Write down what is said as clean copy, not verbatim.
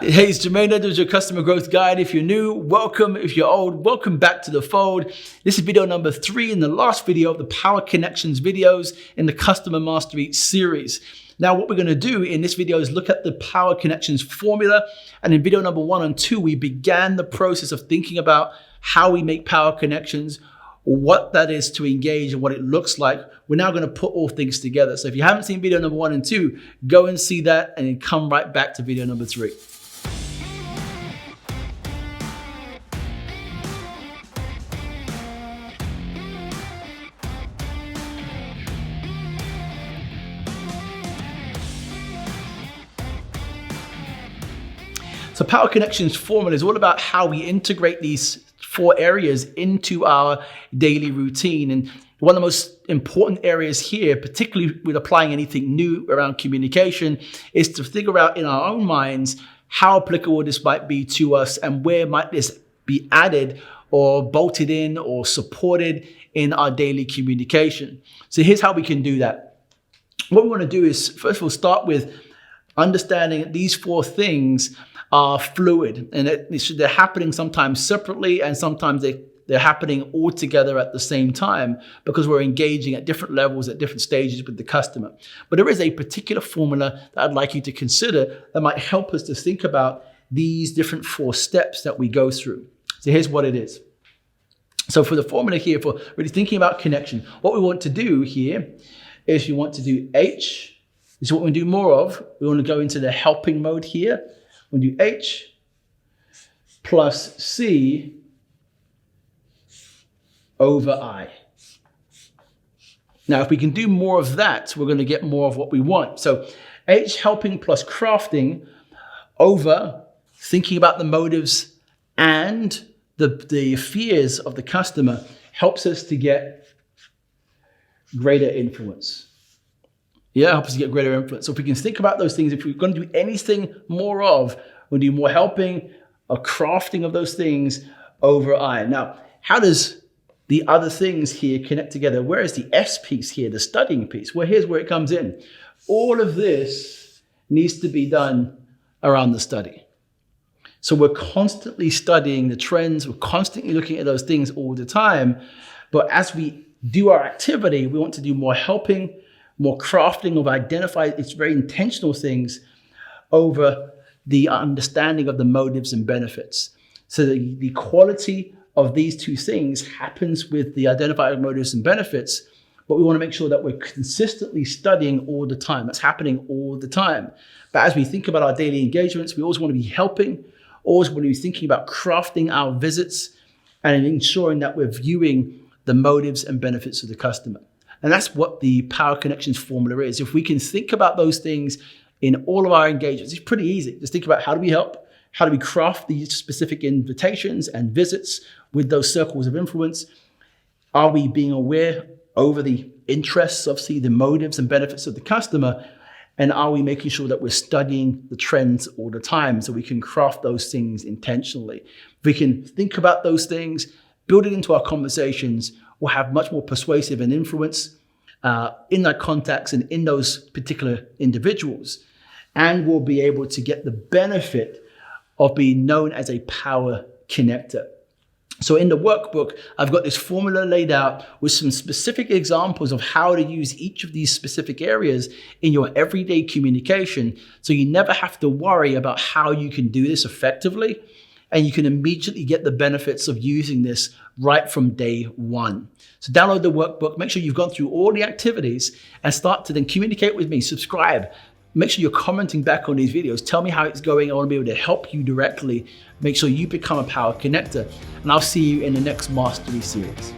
Hey, it's Jermaine Edwards, your customer growth guide. If you're new, welcome. If you're old, welcome back to the fold. This is video number 3 in the last video of the Power Connections videos in the Customer Mastery series. Now, what we're going to do in this video is look at the Power Connections formula. And in video number 1 and 2, we began the process of thinking about how we make Power Connections, what that is to engage and what it looks like. We're now going to put all things together. So if you haven't seen video number 1 and 2, go and see that and then come right back to video number 3. So Power Connections formula is all about how we integrate these 4 areas into our daily routine. And one of the most important areas here, particularly with applying anything new around communication, is to figure out in our own minds how applicable this might be to us and where might this be added or bolted in or supported in our daily communication. So here's how we can do that. What we want to do is, first of all, start with understanding that these 4 things are fluid and they're happening sometimes separately and sometimes they're happening all together at the same time because we're engaging at different levels at different stages with the customer. But there is a particular formula that I'd like you to consider that might help us to think about these different 4 steps that we go through. So here's what it is. So for the formula here, for really thinking about connection, what we want to do here is you want to do H. This is what we do more of. We want to go into the helping mode here. We'll do H plus C over I. Now, if we can do more of that, we're going to get more of what we want. So H helping plus crafting over thinking about the motives and the fears of the customer helps us to get greater influence. Yeah, helps us get greater influence. So if we can think about those things, if we're going to do anything more of, we'll do more helping, a crafting of those things over I. Now, how does the other things here connect together? Where is the S piece here, the studying piece? Well, here's where it comes in. All of this needs to be done around the study. So we're constantly studying the trends. We're constantly looking at those things all the time. But as we do our activity, we want to do more helping, more crafting of identify its very intentional things over the understanding of the motives and benefits. So the quality of these 2 things happens with the identified motives and benefits, but we want to make sure that we're consistently studying all the time. That's happening all the time. But as we think about our daily engagements, we always want to be helping, always want to be thinking about crafting our visits and ensuring that we're viewing the motives and benefits of the customer. And that's what the Power Connections formula is. If we can think about those things in all of our engagements, it's pretty easy. Just think about how do we help? How do we craft these specific invitations and visits with those circles of influence? Are we being aware over the interests, obviously the motives and benefits of the customer? And are we making sure that we're studying the trends all the time so we can craft those things intentionally? If we can think about those things, build it into our conversations, we'll have much more persuasive and influence in our contacts and in those particular individuals. And we'll be able to get the benefit of being known as a power connector. So in the workbook, I've got this formula laid out with some specific examples of how to use each of these specific areas in your everyday communication. So you never have to worry about how you can do this effectively. And you can immediately get the benefits of using this right from day 1. So download the workbook, make sure you've gone through all the activities and start to then communicate with me, subscribe. Make sure you're commenting back on these videos. Tell me how it's going. I want to be able to help you directly. Make sure you become a power connector. And I'll see you in the next Mastery series.